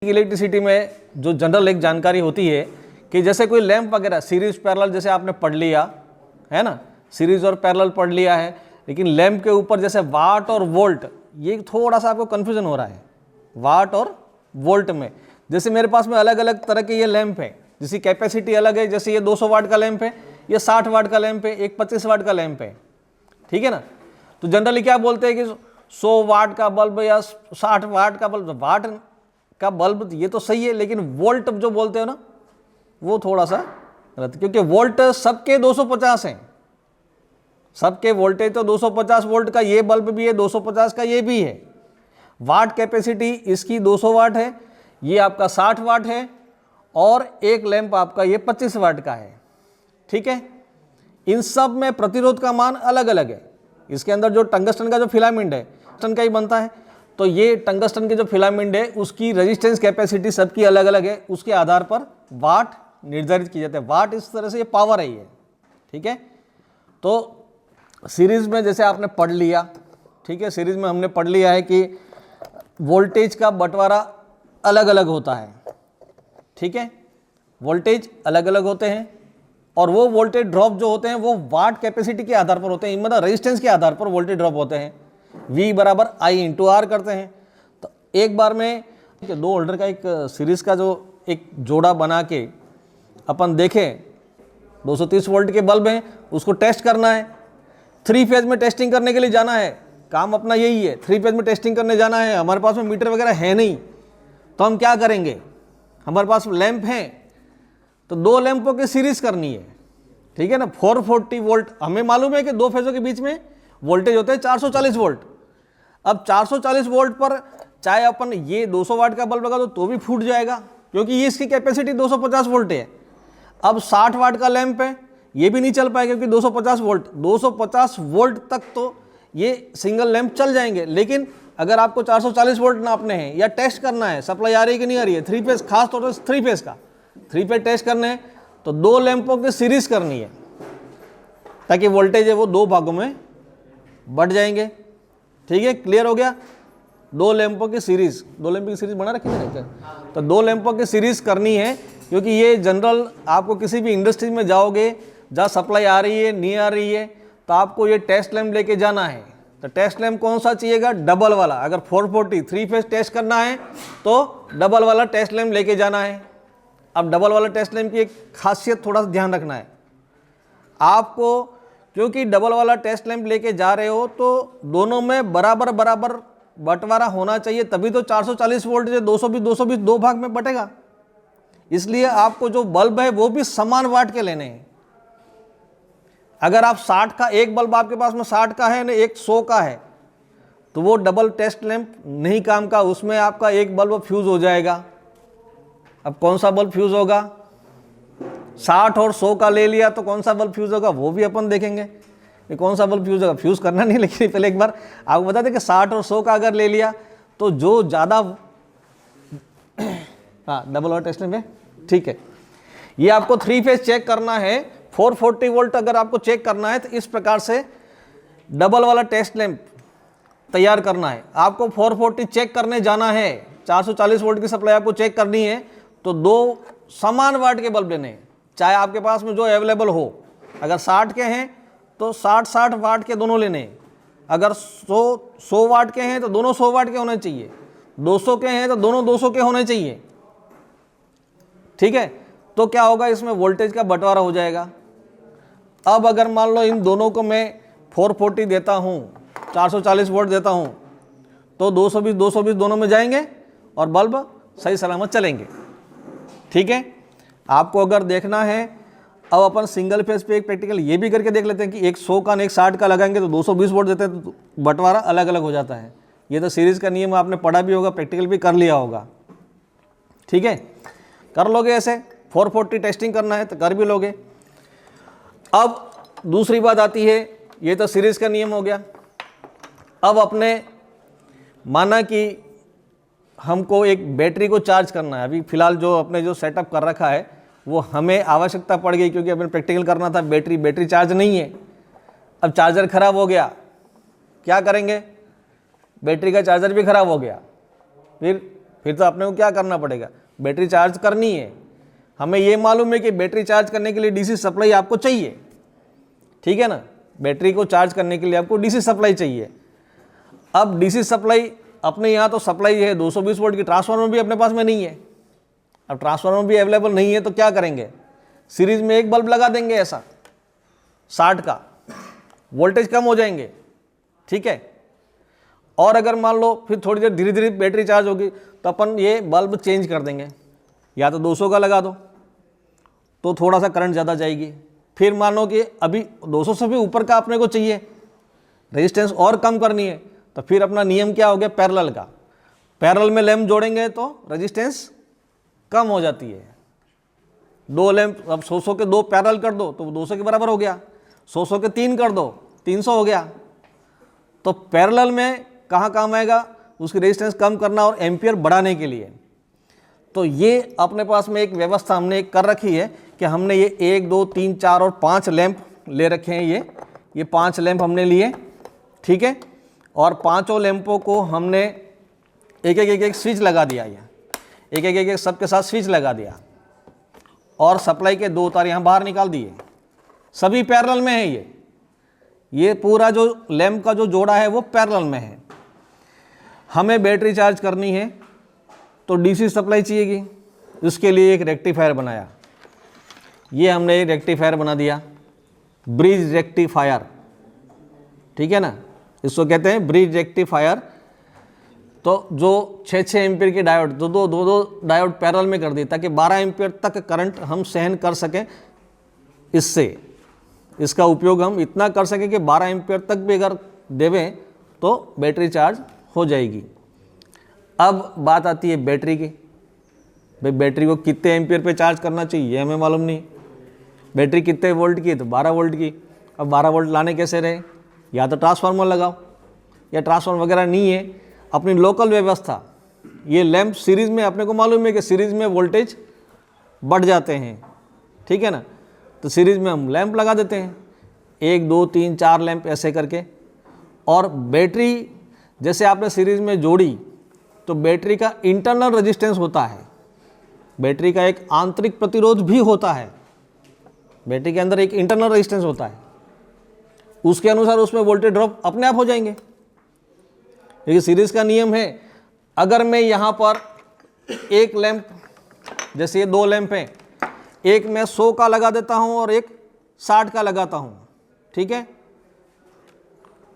Electricity में जो general एक जानकारी होती है कि जैसे कोई लैंप वगैरह सीरीज पैरेलल जैसे आपने पढ़ लिया है ना, सीरीज और पैरेलल पढ़ लिया है, लेकिन लैंप के ऊपर जैसे वाट और वोल्ट ये थोड़ा सा आपको कन्फ्यूजन हो रहा है। वाट और वोल्ट में जैसे मेरे पास में अलग अलग तरह के ये लैंप है, जिसकी कैपेसिटी अलग है। जैसे ये 200 वाट का लैंप है, ये 60 वाट का लैंप है, एक 25 वाट का लैंप है, ठीक है ना। तो जनरली क्या बोलते हैं कि 100 वाट का बल्ब या 60 वाट का बल्ब, वाट का बल्ब ये तो सही है, लेकिन वोल्ट जो बोलते हो ना वो थोड़ा सा गलत, क्योंकि वोल्ट सबके 250 हैं, सबके वोल्टेज तो 250 वोल्ट का ये बल्ब भी है, 250 का ये भी है। वाट कैपेसिटी इसकी 200 वाट है, ये आपका 60 वाट है, और एक लैंप आपका ये 25 वाट का है, ठीक है। इन सब में प्रतिरोध का मान अलग अलग है। इसके अंदर जो टंगस्टन का जो फिलामेंट है टंगस्टन का ही बनता है, तो ये टंगस्टन के जो फिलामेंट है उसकी रेजिस्टेंस कैपेसिटी सबकी अलग अलग है, उसके आधार पर वाट निर्धारित की जाती है। वाट इस तरह से ये पावर है ये, ठीक है। तो सीरीज में जैसे आपने पढ़ लिया, ठीक है, सीरीज में हमने पढ़ लिया है कि वोल्टेज का बंटवारा अलग अलग होता है, ठीक है, वोल्टेज अलग अलग होते हैं, और वो वोल्टेज ड्रॉप जो होते हैं वो वाट कैपेसिटी के आधार पर होते हैं, मतलब रेजिस्टेंस के आधार पर वोल्टेज ड्रॉप होते हैं। V बराबर I इंटू आर करते हैं। तो एक बार में 2 होल्डर का एक सीरीज का जो एक जोड़ा बना के अपन देखें, 230 वोल्ट के बल्ब हैं, उसको टेस्ट करना है। 3 फेज में टेस्टिंग करने के लिए जाना है, काम अपना यही है, 3 फेज में टेस्टिंग करने जाना है। हमारे पास में मीटर वगैरह है नहीं, तो हम क्या करेंगे, हमारे पास लैंप हैं तो 2 लैंपों की सीरीज करनी है, ठीक है ना। 440 वोल्ट हमें मालूम है कि 2 फेजों के बीच में वोल्टेज होते हैं 440 वोल्ट। अब 440 वोल्ट पर चाहे अपन ये 200 वाट का बल्ब लगा दो तो भी फूट जाएगा, क्योंकि ये इसकी कैपेसिटी 250 वोल्ट है। अब 60 वाट का लैंप है, ये भी नहीं चल पाएगा क्योंकि 250 वोल्ट तक तो ये सिंगल लैंप चल जाएंगे। लेकिन अगर आपको 440 वोल्ट नापने हैं या टेस्ट करना है सप्लाई आ रही है कि नहीं आ रही है, 3 फेज, खास तौर से 3 फेज का 3 फेज टेस्ट करने हैं, तो 2 लैंपों की सीरीज करनी है, ताकि वोल्टेज है वो 2 भागों में बढ़ जाएंगे, ठीक है। क्लियर हो गया। 2 लैंपों की सीरीज, 2 लैंपों की सीरीज बना रखी है, तो 2 लैंपों की सीरीज करनी है, क्योंकि ये जनरल आपको किसी भी इंडस्ट्री में जाओगे जहाँ सप्लाई आ रही है नहीं आ रही है, तो आपको ये टेस्ट लैंप लेके जाना है। तो टेस्ट लैंप कौन सा चाहिएगा, डबल वाला। अगर 440 3 फेज टेस्ट करना है तो डबल वाला टेस्ट लैंप लेके जाना है। अब डबल वाला टेस्ट लैंप की एक खासियत थोड़ा सा ध्यान रखना है आपको, क्योंकि डबल वाला टेस्ट लैंप लेके जा रहे हो तो दोनों में बराबर बराबर बंटवारा होना चाहिए, तभी तो 440 वोल्ट से 220 2 भाग में बटेगा। इसलिए आपको जो बल्ब है वो भी समान वाट के लेने हैं। अगर आप 60 का एक बल्ब आपके पास में 60 का है ना, एक 100 का है, तो वो डबल टेस्ट लैंप नहीं काम का, उसमें आपका एक बल्ब फ्यूज हो जाएगा। अब कौन सा बल्ब फ्यूज होगा, 60 और 100 का ले लिया तो कौन सा बल्ब फ्यूज होगा वो भी अपन देखेंगे कि कौन सा बल्ब फ्यूज होगा। फ्यूज करना नहीं, लेकिन पहले एक बार आपको बता दें कि 60 और 100 का अगर ले लिया तो जो ज़्यादा, हाँ डबल वाला टेस्ट लैंप है, ठीक है। ये आपको 3 फेज चेक करना है, 440 वोल्ट अगर आपको चेक करना है तो इस प्रकार से डबल वाला टेस्ट लैंप तैयार करना है। आपको 440 चेक करने जाना है, 440 वोल्ट की सप्लाई आपको चेक करनी है, तो 2 समान वाट के बल्ब लेने हैं, चाहे आपके पास में जो अवेलेबल हो। अगर 60 के हैं तो 60 वाट के दोनों लेने हैं, अगर 100 वाट के हैं तो दोनों 100 वाट के होने चाहिए, 200 के हैं तो दोनों 200 के होने चाहिए, ठीक है। तो क्या होगा, इसमें वोल्टेज का बंटवारा हो जाएगा। अब अगर मान लो इन दोनों को मैं 440 देता हूँ, 440 वोल्ट देता हूँ, तो 220 दोनों में जाएंगे और बल्ब सही सलामत चलेंगे, ठीक है। आपको अगर देखना है, अब अपन सिंगल फेज पे एक प्रैक्टिकल ये भी करके देख लेते हैं कि एक 100 का एक 60 का लगाएंगे तो 220 वोल्ट देते हैं, तो बंटवारा अलग अलग हो जाता है। ये तो सीरीज का नियम आपने पढ़ा भी होगा, प्रैक्टिकल भी कर लिया होगा, ठीक है। कर लोगे ऐसे, 440 टेस्टिंग करना है तो कर भी लोगे। अब दूसरी बात आती है, ये तो सीरीज का नियम हो गया। अब अपने माना कि हमको एक बैटरी को चार्ज करना है, अभी फिलहाल जो अपने जो सेटअप कर रखा है वो हमें आवश्यकता पड़ गई, क्योंकि अपने प्रैक्टिकल करना था, बैटरी चार्ज नहीं है। अब चार्जर खराब हो गया, क्या करेंगे, बैटरी का चार्जर भी खराब हो गया, फिर फिर तो अपने को क्या करना पड़ेगा, बैटरी चार्ज करनी है। हमें ये मालूम है कि बैटरी चार्ज करने के लिए डीसी सप्लाई आपको चाहिए, ठीक है ना, बैटरी को चार्ज करने के लिए आपको डीसी सप्लाई चाहिए। अब डीसी सप्लाई अपने यहाँ तो सप्लाई है 220 वोल्ट की, ट्रांसफार्मर भी अपने पास में नहीं है। अब ट्रांसफार्मर भी अवेलेबल नहीं है तो क्या करेंगे, सीरीज में एक बल्ब लगा देंगे ऐसा 60 का, वोल्टेज कम हो जाएंगे, ठीक है। और अगर मान लो फिर थोड़ी देर धीरे धीरे बैटरी चार्ज होगी तो अपन ये बल्ब चेंज कर देंगे, या तो 200 का लगा दो तो थोड़ा सा करंट ज़्यादा जाएगी। फिर मानो कि अभी 200 से भी ऊपर का अपने को चाहिए, रेजिस्टेंस और कम करनी है, तो फिर अपना नियम क्या हो गया, पैरेलल का। पैरेलल में लैंप जोड़ेंगे तो रेजिस्टेंस कम हो जाती है। 2 लैंप, अब 100 के 2 पैरेलल कर दो तो 200 के बराबर हो गया, 100 के 3 कर दो 300 हो गया। तो पैरेलल में कहाँ काम आएगा, उसकी रेजिस्टेंस कम करना और एम्पियर बढ़ाने के लिए। तो ये अपने पास में एक व्यवस्था हमने कर रखी है कि हमने ये 1 2 3 4 और 5 लैंप ले रखे हैं। ये 5 लैंप हमने लिए, ठीक है। और पांचों लैंपों को हमने एक स्विच लगा दिया, एक सबके साथ स्विच लगा दिया और सप्लाई के 2 तार यहाँ बाहर निकाल दिए। सभी पैरेलल में है। ये पूरा जो लैंप का जो जोड़ा है वो पैरेलल में है। हमें बैटरी चार्ज करनी है तो डीसी सप्लाई चाहिएगी, उसके लिए एक रेक्टिफायर बनाया। ये हमने एक रेक्टिफायर बना दिया, ब्रिज रेक्टिफायर, ठीक है ना, इसको कहते हैं ब्रिज रेक्टिफायर। तो जो 6 एम्पियर के डायोड, दो डायोड पैरेलल में कर दिए ताकि 12 एम्पियर तक करंट हम सहन कर सकें। इससे इसका उपयोग हम इतना कर सकें कि 12 एम्पियर तक भी अगर देवें तो बैटरी चार्ज हो जाएगी। अब बात आती है बैटरी की। भाई बैटरी को कितने एम्पियर पे चार्ज करना चाहिए हमें मालूम नहीं। बैटरी कितने वोल्ट की है तो 12 वोल्ट की। अब 12 वोल्ट लाने कैसे रहे, या तो ट्रांसफार्मर लगाओ, या ट्रांसफार्मर वगैरह नहीं है, अपनी लोकल व्यवस्था। ये लैंप सीरीज़ में अपने को मालूम है कि सीरीज़ में वोल्टेज बढ़ जाते हैं, ठीक है ना, तो सीरीज़ में हम लैंप लगा देते हैं, 1 2 3 4 लैंप ऐसे करके। और बैटरी जैसे आपने सीरीज़ में जोड़ी तो बैटरी का इंटरनल रेजिस्टेंस होता है, बैटरी का एक आंतरिक प्रतिरोध भी होता है। बैटरी के अंदर एक इंटरनल रेजिस्टेंस होता है, उसके अनुसार उसमें वोल्टेज ड्रॉप अपने आप हो जाएंगे। देखिए सीरीज़ का नियम है, अगर मैं यहाँ पर एक लैंप, जैसे ये 2 लैंप हैं, एक मैं 100 का लगा देता हूँ और एक 60 का लगाता हूँ, ठीक है,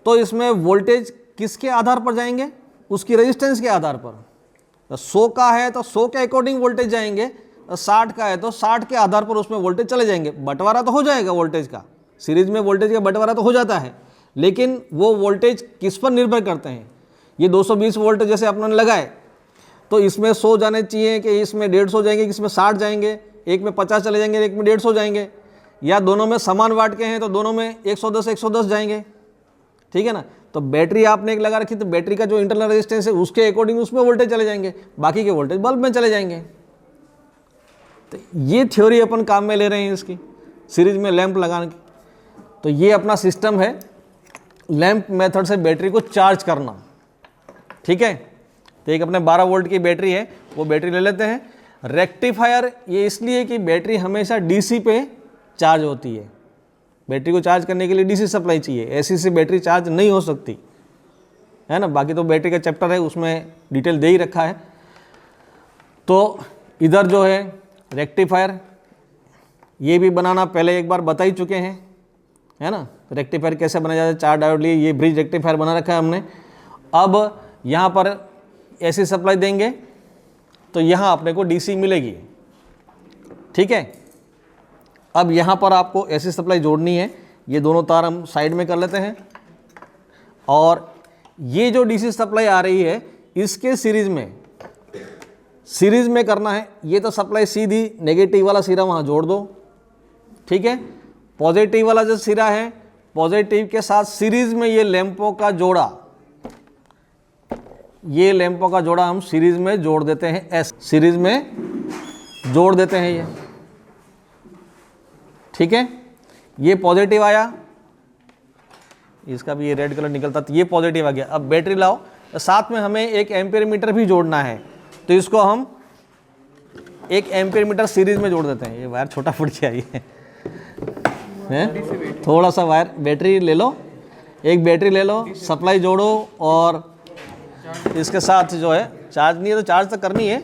तो इसमें वोल्टेज किसके आधार पर जाएंगे, उसकी रेजिस्टेंस के आधार पर। तो 100 का है तो 100 के अकॉर्डिंग वोल्टेज जाएंगे, और 60 का है तो 60 के आधार पर उसमें वोल्टेज चले जाएंगे। बंटवारा तो हो जाएगा वोल्टेज का, सीरीज में वोल्टेज का बंटवारा तो हो जाता है, लेकिन वो वोल्टेज किस पर निर्भर करते हैं। ये 220 वोल्ट जैसे अपने लगाए तो इसमें 100 जाने चाहिए कि इसमें 150 जाएंगे, कि इसमें 60 जाएंगे, एक में 50 चले जाएंगे, एक में 150 जाएंगे, या दोनों में समान वाट के हैं तो दोनों में 110 जाएंगे, ठीक है ना। तो बैटरी आपने एक लगा रखी तो बैटरी का जो इंटरनल रेजिस्टेंस है उसके अकॉर्डिंग उसमें वोल्टेज चले जाएंगे, बाकी के वोल्टेज बल्ब में चले जाएंगे। तो ये थ्योरी अपन काम में ले रहे हैं इसकी, सीरीज में लैंप लगाने की। तो ये अपना सिस्टम है लैंप मेथड से बैटरी को चार्ज करना, ठीक है। तो एक अपने 12 वोल्ट की बैटरी है, वो बैटरी ले लेते हैं। रेक्टिफायर ये इसलिए कि बैटरी हमेशा डीसी पे चार्ज होती है, बैटरी को चार्ज करने के लिए डीसी सप्लाई चाहिए, एसी से बैटरी चार्ज नहीं हो सकती है ना। बाकी तो बैटरी का चैप्टर है, उसमें डिटेल दे ही रखा है। तो इधर जो है रेक्टिफायर, ये भी बनाना पहले एक बार बता ही चुके हैं, है ना। रेक्टिफायर कैसे बनाया जाता है, 4 डायोड लिए, ये ब्रिज रेक्टिफायर बना रखा है हमने। अब यहाँ पर एसी सप्लाई देंगे तो यहाँ अपने को डीसी मिलेगी, ठीक है। अब यहाँ पर आपको एसी सप्लाई जोड़नी है, ये दोनों तार हम साइड में कर लेते हैं। और ये जो डीसी सप्लाई आ रही है इसके सीरीज में करना है। ये तो सप्लाई सीधी नेगेटिव वाला सिरा वहाँ जोड़ दो, ठीक है। पॉजिटिव वाला जो सिरा है, पॉजिटिव के साथ सीरीज में ये लैंपों का जोड़ा, ये लैंपों का जोड़ा हम सीरीज में जोड़ देते हैं, एस सीरीज में जोड़ देते हैं ये, ठीक है। ये पॉजिटिव आया, इसका भी ये रेड कलर निकलता तो ये पॉजिटिव आ गया। अब बैटरी लाओ, साथ में हमें एक एम्पियर मीटर भी जोड़ना है, तो इसको हम एक एम्पियर मीटर सीरीज में जोड़ देते हैं। ये वायर छोटा फट गया ये है, थोड़ा सा वायर, बैटरी ले लो, एक बैटरी ले लो, सप्लाई जोड़ो और इसके साथ जो है चार्ज नहीं है तो चार्ज तो करनी है,